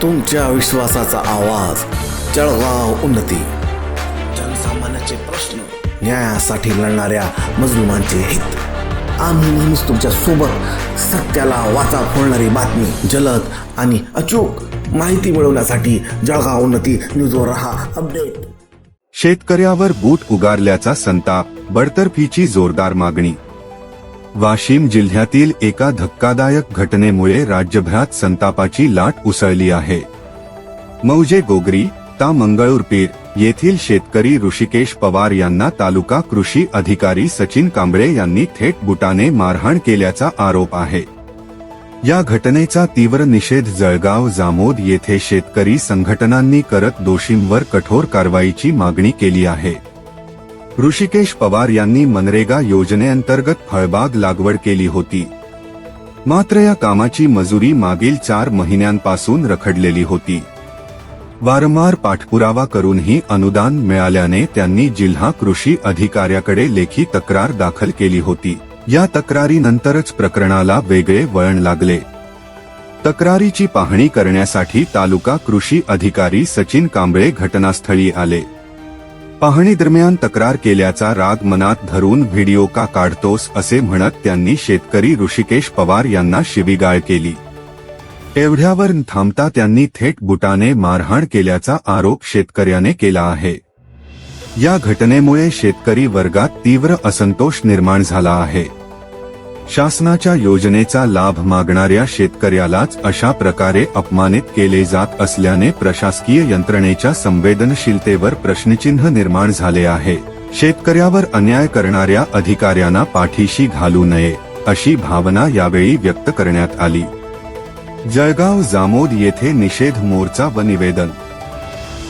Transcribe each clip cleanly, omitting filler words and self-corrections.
तुमच्या विश्वासाचा आवाज, जळगाव उन्नती. जनसामान्याचे प्रश्न, न्यायासाठी लढणाऱ्या मजलुमांचे हित. आम्ही नेहमीच तुमच्या सोबत. सत्याला वाचा फोडणारी बातमी, जलद आणि अचूक माहिती मिळवण्यासाठी जळगाव उन्नती न्यूजवर रहा अपडेट. शेतकऱ्यावर बूट उगारल्याचा संताप, बडतर्फीची जोरदार मागणी. वाशिम जिल्ह्यातील एका धक्कादायक घटनेमुळे राज्यभरात संतापाची लाट उसळली आहे. मौजे गोगरी ता मंगळूरपीर येथील शेतकरी ऋषिकेश पवार यांना तालुका कृषी अधिकारी सचिन कांबळे यांनी थेट बुटाने मारहाण केल्याचा आरोप आहे. या घटनेचा तीव्र निषेध जळगाव जामोद येथे शेतकरी संघटनांनी करत दोषींवर कठोर कारवाईची मागणी केली आहे. ऋषिकेश पवार यांनी मनरेगा योजनेअंतर्गत फळबाग लागवड केली होती. मात्र या कामाची मजुरी मागील 4 महिन्यांपासून रखडलेली होती. वारंवार पाठपुरावा करूनही अनुदान मिळाल्याने त्यांनी जिल्हा कृषी अधिकाऱ्याकडे लेखी तक्रार दाखल केली होती. या तक्रारीनंतरच प्रकरणाला वेगळे वळण लागले. तक्रारीची पाहणी करण्यासाठी तालुका कृषी अधिकारी सचिन कांबळे घटनास्थळी आले. पाहणीदरम्यान तक्रार केल्याचा राग मनात धरून व्हिडिओ का काढतोस असे म्हणत त्यांनी शेतकरी ऋषिकेश पवार यांना शिवीगाळ केली. एवढ्यावर न थांबता त्यांनी थेट बुटाने मारहाण केल्याचा आरोप शेतकऱ्याने केला आहे. या घटनेमुळे शेतकरी वर्गात तीव्र असंतोष निर्माण झाला आहे. शासनाच्या योजनेचा लाभ मागणाऱ्या शेतकऱ्यालाच अशा प्रकारे अपमानित केले जात असल्याने प्रशासकीय यंत्रणेच्या संवेदनशीलतेवर प्रश्नचिन्ह निर्माण झाले आहे. शेतकऱ्यावर अन्याय करणाऱ्या अधिकाऱ्यांना पाठीशी घालू नये अशी भावना यावेळी व्यक्त करण्यात आली. जळगाव जामोद येथे निषेध मोर्चा व निवेदन.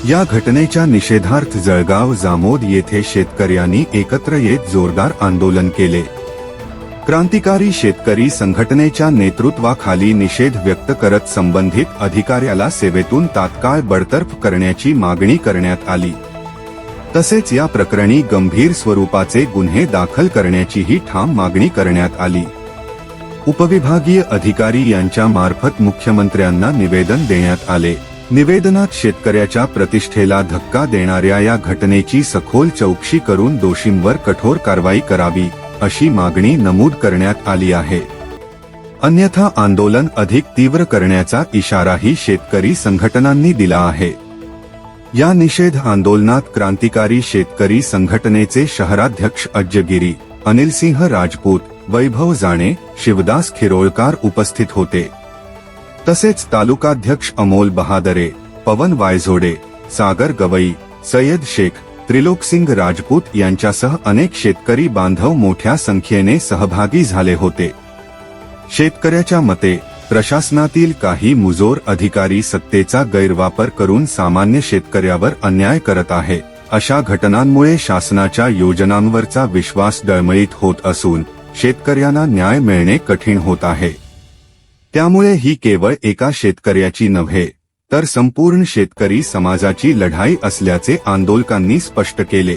या घटनेच्या निषेधार्थ जळगाव जामोद येथे शेतकऱ्यांनी एकत्र येत जोरदार आंदोलन केले. क्रांतिकारी शेतकरी संघटनेच्या नेतृत्वाखाली निषेध व्यक्त करत संबंधित अधिकाऱ्याला सेवेतून तात्काळ बडतर्फ करण्याची मागणी करण्यात आली. तसेच या प्रकरणी गंभीर स्वरूपाचे गुन्हे दाखल करण्याचीही ठाम मागणी करण्यात आली. उपविभागीय अधिकारी यांच्या मार्फत मुख्यमंत्र्यांना निवेदन देण्यात आले. निवेदनात शेतकऱ्याच्या प्रतिष्ठेला धक्का देणाऱ्या या घटनेची सखोल चौकशी करून दोषींवर कठोर कारवाई करावी अशी मागणी नमूद करण्यात आली आहे. अन्यथा आंदोलन अधिक तीव्र करण्याचा इशाराही शेतकरी संघटनांनी दिला आहे. या निषेध आंदोलनात क्रांतिकारी शेतकरी संघटनेचे शहराध्यक्ष अज्जगिरी, अनिलसिंह राजपूत, वैभव जाणे, शिवदास खिरोळकर उपस्थित होते. तसेच तालुकाध्यक्ष अमोल बहादरे, पवन वायझोडे, सागर गवई, सय्यद शेख, त्रिलोकसिंग राजपूत यांच्यासह अनेक शेतकरी बांधव मोठ्या संख्येने सहभागी झाले होते. शेतकऱ्याच्या मते प्रशासनातील काही मुजोर अधिकारी सत्तेचा गैरवापर करून सामान्य शेतकऱ्यावर अन्याय करत आहे. अशा घटनांमुळे शासनाच्या योजनांवरचा विश्वास डळमळीत होत असून शेतकऱ्यांना न्याय मिळणे कठीण होत आहे. त्यामुळे ही केवळ एका शेतकऱ्याची नव्हे तर संपूर्ण शेतकरी समाजाची लढाई असल्याचे आंदोलकांनी स्पष्ट केले.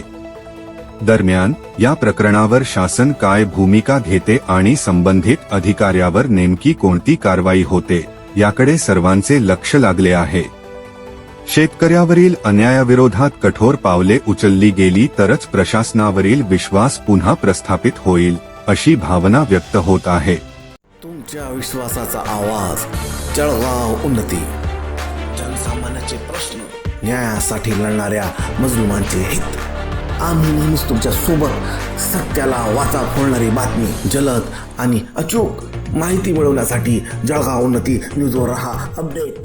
दरम्यान या प्रकरणावर शासन काय भूमिका घेते आणि संबंधित अधिकाऱ्यावर नेमकी कोणती कारवाई होते याकडे सर्वांचे लक्ष लागले आहे. शेतकऱ्यावरील अन्यायाविरोधात कठोर पावले उचलली गेली तरच प्रशासनावरील विश्वास पुन्हा प्रस्थापित होईल अशी भावना व्यक्त होत आहे. तुमच्या विश्वासाचा आवाज, जळगाव उन्नती. जनसामान्याचे प्रश्न, न्यायासाठी लढणाऱ्या मजलुमांचे हित. आम्ही नेहमीच तुमच्या सोबत. सत्याला वाचा फोडणारी बातमी, जलद आणि अचूक माहिती मिळवण्यासाठी जळगाव उन्नती न्यूजवर रहा अपडेट.